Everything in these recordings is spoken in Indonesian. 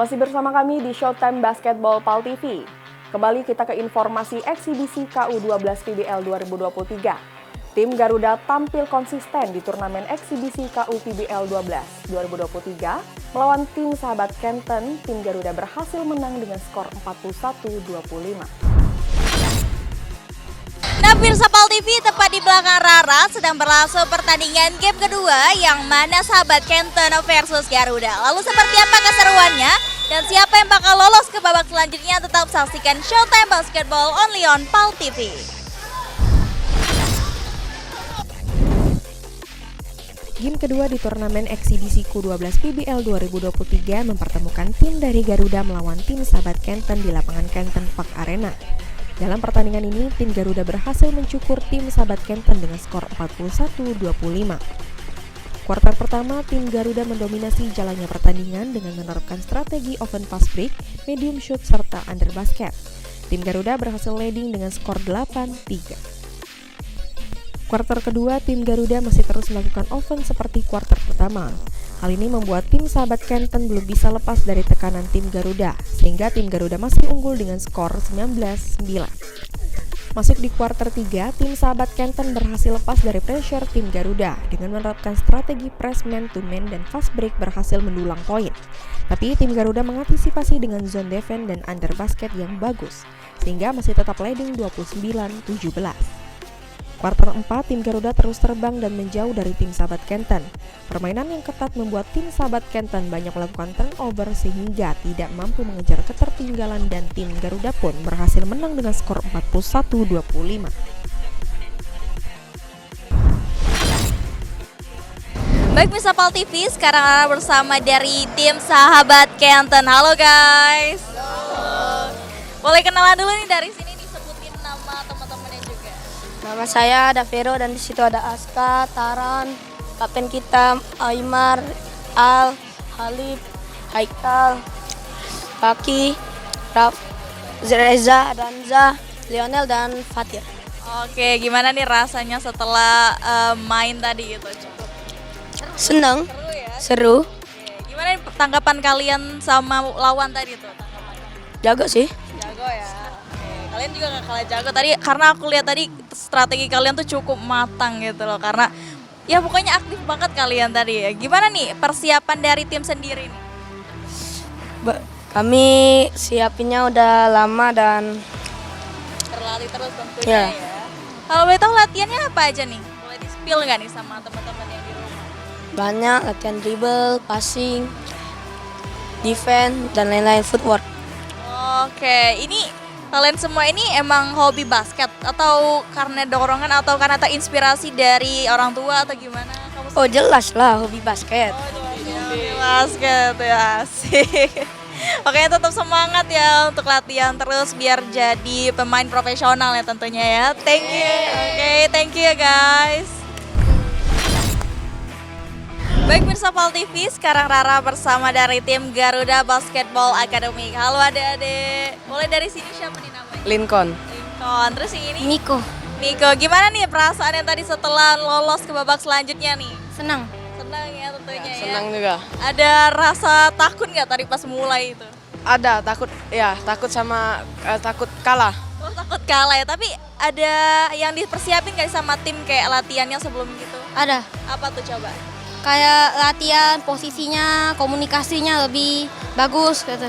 Masih bersama kami di Showtime Basketball PAL TV. Kembali kita ke informasi eksibisi KU12 PBL 2023. Tim Garuda tampil konsisten di turnamen eksibisi KU PBL 12 2023 melawan tim sahabat Kenton. Tim Garuda berhasil menang dengan skor 41-25. Nah, pemirsa PAL TV, tepat di belakang Rara sedang berlangsung pertandingan game kedua yang mana sahabat Kenton versus Garuda. Lalu seperti apa keseruannya dan siapa yang bakal lolos ke babak selanjutnya? Tetap saksikan Showtime Basketball only on PAL TV. Game kedua di turnamen eksibisi Q12 PBL 2023 mempertemukan tim dari Garuda melawan tim sahabat Kenton di lapangan Kenton Park Arena. Dalam pertandingan ini, tim Garuda berhasil mencukur tim sahabat Kenton dengan skor 41-25. Kuarter pertama, tim Garuda mendominasi jalannya pertandingan dengan menerapkan strategi open fast break, medium shoot, serta under basket. Tim Garuda berhasil leading dengan skor 8-3. Kuarter kedua, tim Garuda masih terus melakukan offense seperti kuarter pertama. Hal ini membuat tim sahabat Kenton belum bisa lepas dari tekanan tim Garuda, sehingga tim Garuda masih unggul dengan skor 19-9. Masuk di kuarter 3, tim sahabat Kenton berhasil lepas dari pressure tim Garuda dengan menerapkan strategi press man-to-man dan fast break berhasil mendulang poin. Tapi tim Garuda mengantisipasi dengan zone defense dan under basket yang bagus, sehingga masih tetap leading 29-17. Kuarter 4, tim Garuda terus terbang dan menjauh dari tim sahabat Kenton. Permainan yang ketat membuat tim sahabat Kenton banyak melakukan turnover sehingga tidak mampu mengejar ketertinggalan dan tim Garuda pun berhasil menang dengan skor 41-25. Baik pemirsa PAL TV, sekarang Rara bersama dari tim sahabat Kenton. Halo guys. Halo. Boleh kenalan dulu nih dari sini, disebutin nama teman-temannya juga. Nama saya Davero dan di situ ada Aska, Taran, kapten kita Aymar, Al, Halid, Haikal, Paki, Reza, Danza, Lionel dan Fatir. Oke, gimana nih rasanya setelah main tadi gitu? Cukup Seneng, seru ya? seru, Oke, gimana nih tanggapan kalian sama lawan tadi tuh? jago sih. Jago ya. Oke, kalian juga gak kalah jago tadi karena aku lihat tadi strategi kalian tuh cukup matang gitu loh, karena ya pokoknya aktif banget kalian tadi ya. Gimana nih persiapan dari tim sendiri nih? Kami siapinnya udah lama dan Terlatih terus tentunya Ya. ya. Kalau boleh tahu latihannya apa aja nih? Boleh di-spill nggak nih sama teman-teman yang di rumah? banyak latihan dribble, passing, defense, dan lain-lain footwork. Oke, ini kalian semua ini emang hobi basket atau karena dorongan atau karena terinspirasi dari orang tua atau gimana? Kamu Oh jelas lah hobi basket. hobi basket ya, asik. Oke, tetap semangat ya untuk latihan terus biar jadi pemain profesional ya tentunya ya. Thank you. Oke, thank you ya guys. Baik pemirsa PAL TV, sekarang Rara bersama dari tim Garuda Basketball Academy. Halo adik-adik. Mulai dari sini siapa nih namanya? Lincoln. Lincoln. Terus yang ini? Miko, Miko. Gimana nih perasaannya tadi setelah lolos ke babak selanjutnya nih? senang. Senang ya tentunya ya. Senang juga. Ada rasa takut nggak tadi pas mulai itu? Ada takut sama takut kalah. Oh, takut kalah ya, tapi ada yang dipersiapin nggak sama tim kayak latihannya sebelum gitu? Ada. Apa tuh coba? Kayak latihan posisinya, komunikasinya lebih bagus gitu.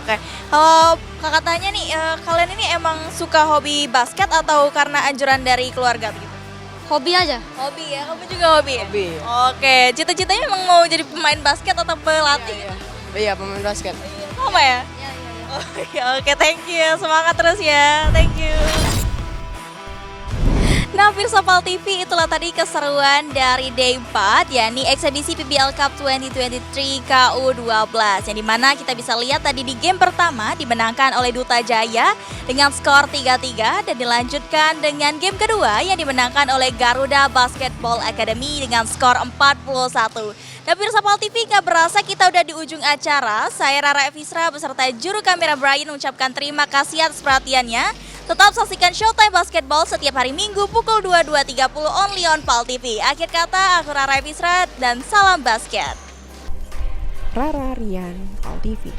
Oke. Kalau kakak tanya nih, kalian ini emang suka hobi basket atau karena anjuran dari keluarga begitu? Hobi aja. Hobi ya, kamu juga hobi ya? Hobi. Oke, cita-citanya emang mau jadi pemain basket atau pelatih? Iya, iya pemain basket. Sama ya? Oh, iya, oke, thank you. Semangat terus ya. Thank you. Nah, pemirsa PAL TV, itulah tadi keseruan dari Day 4, yakni eksibisi PBL Cup 2023 KU12, yang dimana kita bisa lihat tadi di game pertama dimenangkan oleh Duta Jaya dengan skor 3-3 dan dilanjutkan dengan game kedua yang dimenangkan oleh Garuda Basketball Academy dengan skor 41. Dan pemirsa PAL TV, gak berasa kita udah di ujung acara. Saya Rara Evisra beserta juru kamera Brian mengucapkan terima kasih atas perhatiannya. Tetap saksikan Showtime Basketball setiap hari Minggu pukul 22.30 only on PAL TV. Akhir kata, aku Rara Evisra dan salam basket. Rara Rian, PAL TV.